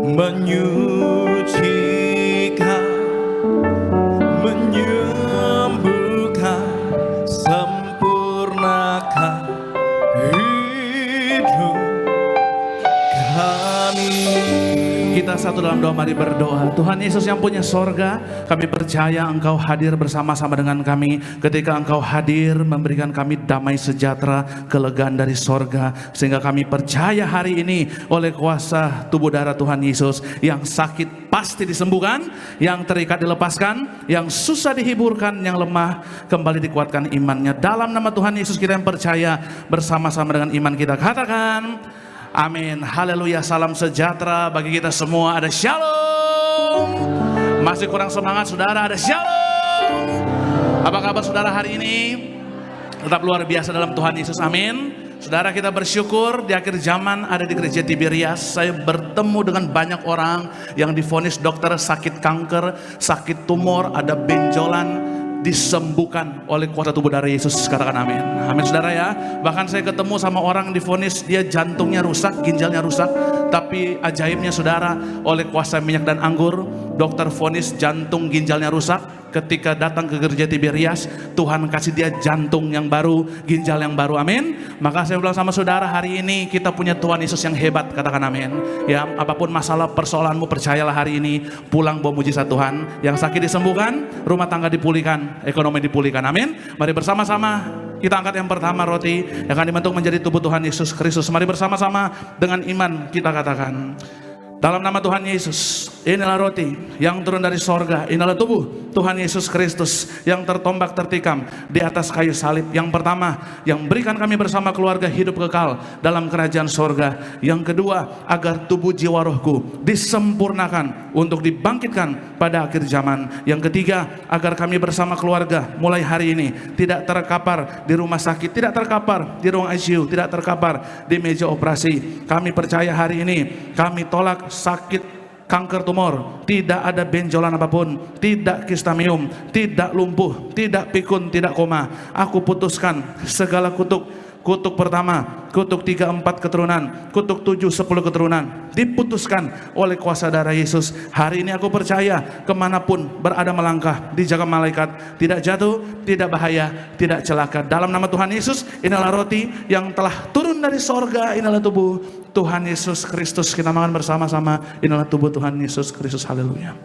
Speaker 2: menyucikan, menyembuhkan, sempurnakan hidup kami. Kita satu dalam doa, mari berdoa. Tuhan Yesus yang punya sorga, kami percaya Engkau hadir bersama-sama dengan kami. Ketika Engkau hadir memberikan kami damai sejahtera, kelegaan dari sorga. Sehingga kami percaya hari ini oleh kuasa tubuh darah Tuhan Yesus, yang sakit pasti disembuhkan, yang terikat dilepaskan, yang susah dihiburkan, yang lemah kembali dikuatkan imannya. Dalam nama Tuhan Yesus kita yang percaya, bersama-sama dengan iman kita katakan amin. Haleluya. Salam sejahtera bagi kita semua. Ada shalom. Masih kurang semangat saudara? Ada shalom. Apa kabar saudara hari ini? Tetap luar biasa dalam Tuhan Yesus. Amin. Saudara, kita bersyukur di akhir zaman ada di gereja Tiberias. Saya bertemu dengan banyak orang yang divonis dokter sakit kanker, sakit tumor, ada benjolan, disembuhkan oleh kuasa tubuh darah Yesus. Katakan amin. Amin saudara ya. Bahkan saya ketemu sama orang divonis dia jantungnya rusak, ginjalnya rusak, tapi ajaibnya saudara, oleh kuasa minyak dan anggur, dokter vonis jantung ginjalnya rusak. Ketika datang ke gereja Tiberias, Tuhan kasih dia jantung yang baru, ginjal yang baru. Amin. Maka saya bilang sama saudara, hari ini kita punya Tuhan Yesus yang hebat. Katakan amin. Ya, apapun masalah persoalanmu, percayalah hari ini pulang bawa mujizat Tuhan. Yang sakit disembuhkan, rumah tangga dipulihkan, ekonomi dipulihkan. Amin. Mari bersama-sama kita angkat yang pertama, roti yang akan dibentuk menjadi tubuh Tuhan Yesus Kristus. Mari bersama-sama dengan iman kita katakan, dalam nama Tuhan Yesus, inilah roti yang turun dari sorga, inilah tubuh Tuhan Yesus Kristus yang tertombak tertikam di atas kayu salib. Yang pertama, yang berikan kami bersama keluarga hidup kekal dalam kerajaan sorga. Yang kedua, agar tubuh jiwa rohku disempurnakan untuk dibangkitkan pada akhir zaman. Yang ketiga, agar kami bersama keluarga mulai hari ini tidak terkapar di rumah sakit, tidak terkapar di ruang ICU, tidak terkapar di meja operasi. Kami percaya hari ini kami tolak sakit kanker tumor, tidak ada benjolan apapun, tidak kistamium, tidak lumpuh, tidak pikun, tidak koma. Aku putuskan segala kutuk pertama, kutuk 3, 4 keturunan, kutuk 7, 10 keturunan, diputuskan oleh kuasa darah Yesus. Hari ini aku percaya kemanapun berada melangkah, dijaga malaikat, tidak jatuh, tidak bahaya, tidak celaka. Dalam nama Tuhan Yesus, inilah roti yang telah turun dari sorga, inilah tubuh Tuhan Yesus Kristus. Kita makan bersama-sama, inilah tubuh Tuhan Yesus Kristus. Haleluya.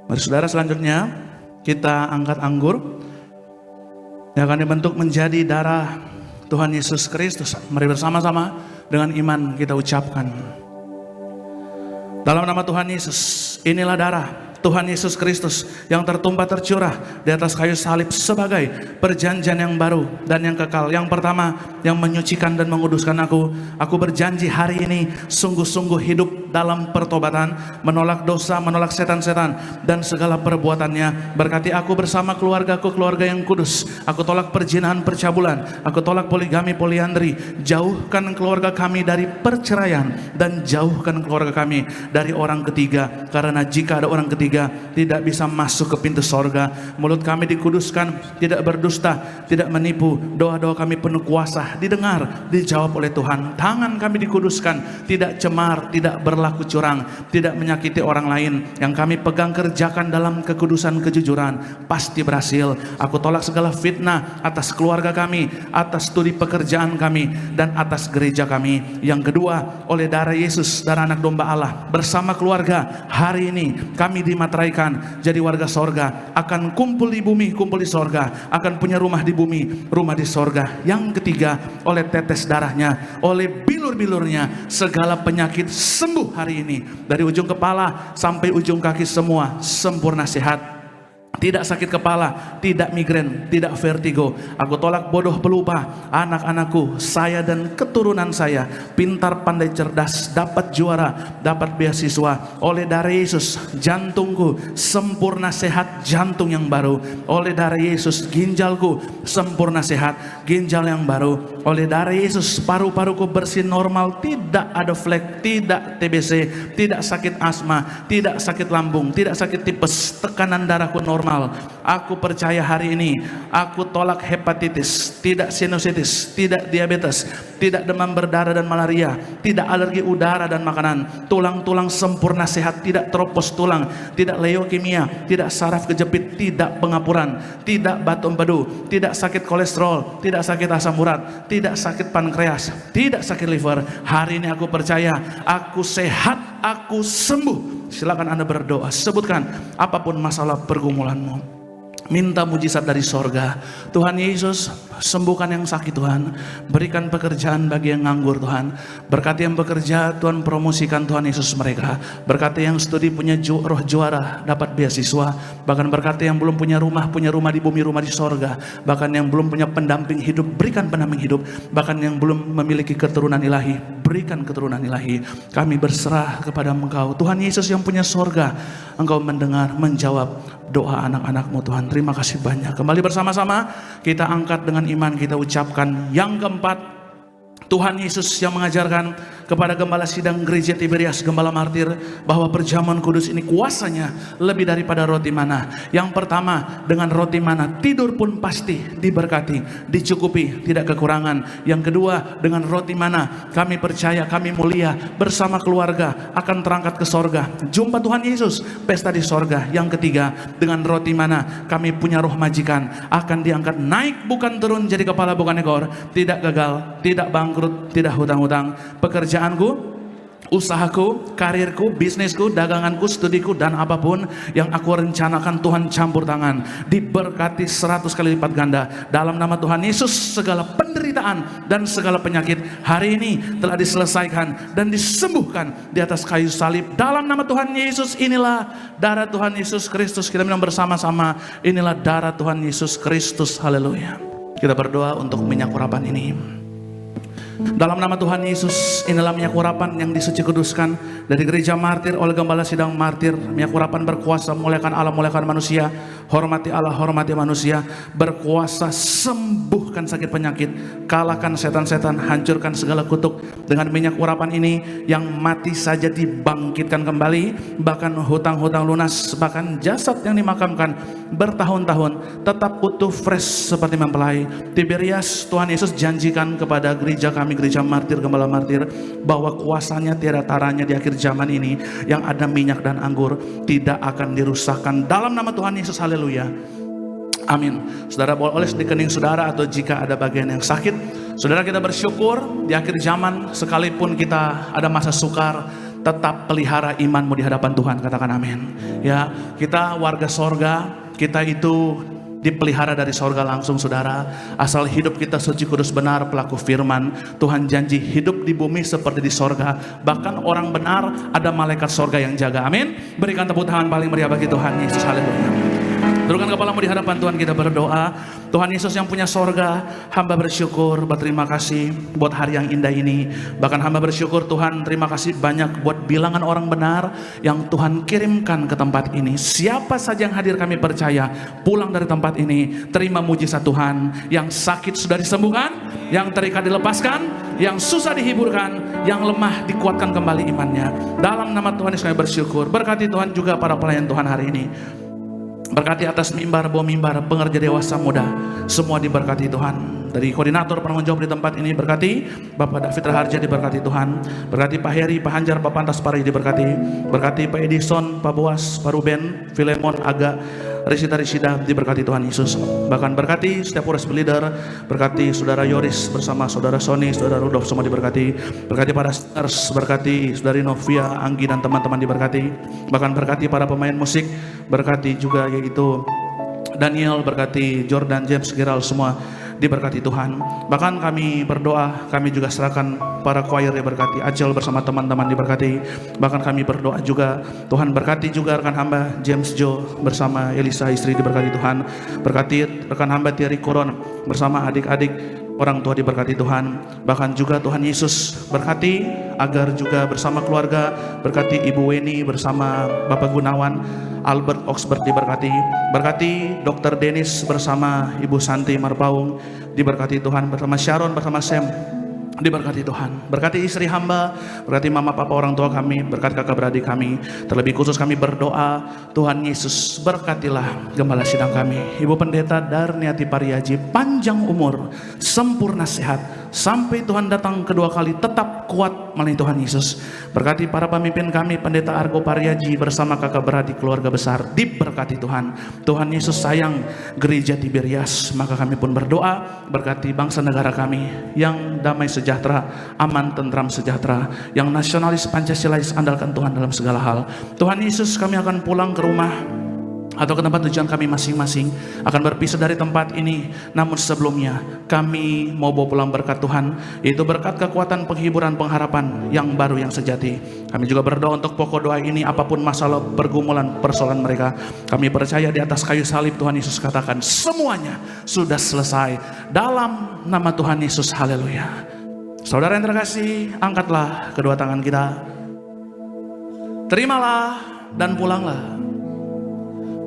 Speaker 2: Mari saudara, selanjutnya kita angkat anggur yang akan dibentuk menjadi darah Tuhan Yesus Kristus. Mari bersama-sama dengan iman kita ucapkan, dalam nama Tuhan Yesus, inilah darah Tuhan Yesus Kristus yang tertumpah tercurah di atas kayu salib sebagai perjanjian yang baru dan yang kekal. Yang pertama, yang menyucikan dan menguduskan aku. Aku berjanji hari ini sungguh-sungguh hidup dalam pertobatan, menolak dosa, menolak setan-setan dan segala perbuatannya. Berkati aku bersama keluargaku, keluarga yang kudus. Aku tolak perzinahan, percabulan. Aku tolak poligami, poliandri. Jauhkan keluarga kami dari perceraian dan jauhkan keluarga kami dari orang ketiga. Karena jika ada orang ketiga, tidak bisa masuk ke pintu sorga. Mulut kami dikuduskan, tidak berdusta, tidak menipu. Doa-doa kami penuh kuasa, didengar, dijawab oleh Tuhan. Tangan kami dikuduskan, tidak cemar, tidak berlaku curang, tidak menyakiti orang lain. Yang kami pegang kerjakan dalam kekudusan kejujuran, pasti berhasil. Aku tolak segala fitnah atas keluarga kami, atas studi pekerjaan kami, dan atas gereja kami. Yang kedua, oleh darah Yesus, darah anak domba Allah, bersama keluarga hari ini kami dimateraikan jadi warga sorga, akan kumpul di bumi, kumpul di sorga, akan punya rumah di bumi, rumah di sorga. Yang ketiga, oleh tetes darahnya, oleh bilur-bilurnya, segala penyakit sembuh hari ini, dari ujung kepala sampai ujung kaki semua sempurna sehat. Tidak sakit kepala, tidak migrain, tidak vertigo. Aku tolak bodoh pelupa. Anak-anakku, saya dan keturunan saya pintar, pandai, cerdas, dapat juara, dapat beasiswa. Oleh darah Yesus, jantungku sempurna sehat, jantung yang baru. Oleh darah Yesus, ginjalku sempurna sehat, ginjal yang baru. Oleh darah Yesus paru-paruku bersih normal, tidak ada flek, tidak TBC, tidak sakit asma, tidak sakit lambung, tidak sakit tipes, tekanan darahku normal. Aku percaya hari ini aku tolak hepatitis, tidak sinusitis, tidak diabetes, tidak demam berdarah dan malaria, tidak alergi udara dan makanan, tulang-tulang sempurna sehat, tidak tropos tulang, tidak leukemia, tidak saraf kejepit, tidak pengapuran, tidak batu empedu, tidak sakit kolesterol, tidak sakit asam urat, tidak sakit pankreas, tidak sakit liver. Hari ini aku percaya aku sehat, aku sembuh. Silakan Anda berdoa, sebutkan apapun masalah pergumulanmu. Minta mujizat dari sorga. Tuhan Yesus, sembuhkan yang sakit Tuhan. Berikan pekerjaan bagi yang nganggur Tuhan. Berkati yang bekerja Tuhan, promosikan Tuhan Yesus mereka. Berkati yang studi punya roh juara, dapat beasiswa. Bahkan berkati yang belum punya rumah di bumi, rumah di sorga. Bahkan yang belum punya pendamping hidup, berikan pendamping hidup. Bahkan yang belum memiliki keturunan ilahi, berikan keturunan ilahi. Kami berserah kepada Engkau Tuhan Yesus yang punya sorga. Engkau mendengar, menjawab doa anak-anakmu Tuhan. Terima kasih banyak. Kembali bersama-sama kita angkat dengan iman, kita ucapkan yang keempat. Tuhan Yesus yang mengajarkan kepada gembala sidang gereja Tiberias, gembala martir, bahwa perjamuan kudus ini kuasanya lebih daripada roti mana. Yang pertama, dengan roti mana tidur pun pasti diberkati, dicukupi, tidak kekurangan. Yang kedua, dengan roti mana kami percaya, kami mulia bersama keluarga akan terangkat ke sorga, jumpa Tuhan Yesus, pesta di sorga. Yang ketiga, dengan roti mana kami punya roh majikan, akan diangkat naik bukan turun, jadi kepala bukan ekor, tidak gagal, tidak bangkrut, tidak hutang-hutang. Pekerjaanku, usahaku, karirku, bisnisku, daganganku, studiku, dan apapun yang aku rencanakan, Tuhan campur tangan, diberkati 100 kali lipat ganda. Dalam nama Tuhan Yesus, segala penderitaan dan segala penyakit hari ini telah diselesaikan dan disembuhkan di atas kayu salib. Dalam nama Tuhan Yesus, inilah darah Tuhan Yesus Kristus. Kita minum bersama-sama, inilah darah Tuhan Yesus Kristus. Haleluya. Kita berdoa untuk minyak urapan ini. Dalam nama Tuhan Yesus, inilah minyak urapan yang disuci kuduskan dari gereja martir oleh gembala sidang martir. Minyak urapan berkuasa muliakan Allah, muliakan manusia. Hormati Allah, hormati manusia. Berkuasa sembuhkan sakit penyakit, kalahkan setan-setan, hancurkan segala kutuk. Dengan minyak urapan ini, yang mati saja dibangkitkan kembali, bahkan hutang-hutang lunas, bahkan jasad yang dimakamkan bertahun-tahun tetap utuh, fresh seperti mempelai. Tiberias, Tuhan Yesus janjikan kepada gereja kami, gereja martir, gembala martir, bahwa kuasanya tiada taranya di akhir zaman ini. Yang ada minyak dan anggur tidak akan dirusakkan. Dalam nama Tuhan Yesus, haleluya, amin. Saudara boleh oles di kening saudara, atau jika ada bagian yang sakit, saudara kita bersyukur di akhir zaman, sekalipun kita ada masa sukar, tetap pelihara imanmu di hadapan Tuhan. Katakan amin. Ya, kita warga sorga, kita itu dipelihara dari sorga langsung saudara. Asal hidup kita suci, kudus, benar, pelaku firman. Tuhan janji hidup di bumi seperti di sorga. Bahkan orang benar ada malaikat sorga yang jaga. Amin. Berikan tepuk tangan paling meriah bagi Tuhan Yesus. Haleluya. Turunkan kepalamu di hadapan Tuhan, kita berdoa. Tuhan Yesus yang punya sorga, hamba bersyukur, berterima kasih buat hari yang indah ini. Bahkan hamba bersyukur Tuhan, terima kasih banyak buat bilangan orang benar yang Tuhan kirimkan ke tempat ini. Siapa saja yang hadir kami percaya pulang dari tempat ini terima mujizat Tuhan. Yang sakit sudah disembuhkan, yang terikat dilepaskan, yang susah dihiburkan, yang lemah dikuatkan kembali imannya. Dalam nama Tuhan Yesus kami bersyukur. Berkati Tuhan juga para pelayan Tuhan hari ini. Berkati atas mimbar, bawah mimbar, pengerja dewasa muda, semua diberkati Tuhan. Dari koordinator penanggung jawab di tempat ini, berkati Bapak David Raharja, diberkati Tuhan. Berkati Pak Heri, Pak Hanjar, Pak Pantas Pari, diberkati. Berkati Pak Edison, Pak Boas, Pak Ruben, Filemon, Aga, Risida, diberkati Tuhan Yesus. Bahkan berkati setiap worship leader, berkati saudara Yoris bersama saudara Sony, saudara Rudolf, semua diberkati. Berkati para singers, berkati saudari Novia, Anggi, dan teman-teman diberkati. Bahkan berkati para pemain musik, berkati juga yaitu Daniel, berkati Jordan, James, Gerald, semua diberkati Tuhan. Bahkan kami berdoa, kami juga serahkan para choir diberkati, Acel bersama teman-teman diberkati. Bahkan kami berdoa juga, Tuhan berkati juga rekan hamba James Joe bersama Elisa istri, diberkati Tuhan. Berkati rekan hamba Thierry Koron bersama adik-adik orang tua diberkati Tuhan. Bahkan juga Tuhan Yesus berkati agar juga bersama keluarga, berkati Ibu Weni bersama Bapak Gunawan, Albert Oxford diberkati. Berkati Dr. Dennis bersama Ibu Santi Marpaung diberkati Tuhan, bersama Sharon, bersama Sam diberkati Tuhan. Berkati istri hamba, berkati mama papa orang tua kami, berkati kakak beradik kami. Terlebih khusus kami berdoa, Tuhan Yesus berkatilah gembala sidang kami, Ibu Pendeta Darniati Pariaji, panjang umur, sempurna sehat, sampai Tuhan datang kedua kali tetap kuat melalui Tuhan Yesus. Berkati para pemimpin kami, Pendeta Argo Pariaji bersama kakak beradik keluarga besar, diberkati Tuhan. Tuhan Yesus sayang gereja Tiberias, maka kami pun berdoa, berkati bangsa negara kami yang damai sejahtera, aman, tentram, sejahtera, yang nasionalis Pancasilais, andalkan Tuhan dalam segala hal. Tuhan Yesus, kami akan pulang ke rumah atau ke tempat tujuan kami masing-masing, akan berpisah dari tempat ini. Namun sebelumnya kami mau bawa pulang berkat Tuhan, yaitu berkat kekuatan, penghiburan, pengharapan yang baru, yang sejati. Kami juga berdoa untuk pokok doa ini, apapun masalah, pergumulan, persoalan mereka, kami percaya di atas kayu salib Tuhan Yesus katakan semuanya sudah selesai dalam nama Tuhan Yesus. Haleluya. Saudara yang terkasih, angkatlah kedua tangan kita, terimalah dan pulanglah.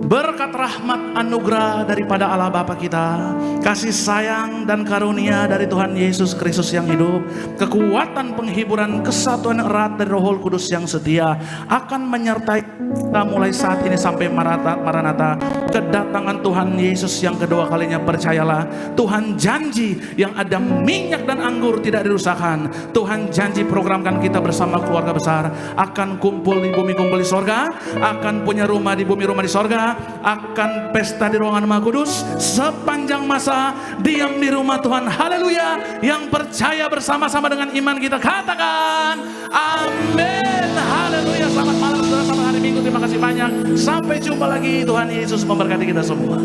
Speaker 2: Berkat rahmat anugerah daripada Allah Bapa kita, kasih sayang dan karunia dari Tuhan Yesus Kristus yang hidup, kekuatan, penghiburan, kesatuan erat dari Roh Kudus yang setia akan menyertai kita mulai saat ini sampai Maranatha, kedatangan Tuhan Yesus yang kedua kalinya. Percayalah, Tuhan janji yang ada minyak dan anggur tidak dirusakkan. Tuhan janji programkan kita bersama keluarga besar akan kumpul di bumi, kumpul di sorga, akan punya rumah di bumi, rumah di sorga, akan pesta di ruangan Maha Kudus sepanjang masa diam di rumah Tuhan. Haleluya. Yang percaya bersama-sama dengan iman kita katakan amin. Haleluya. Selamat malam saudara, selamat hari Minggu. Terima kasih banyak. Sampai jumpa lagi. Tuhan Yesus memberkati kita semua.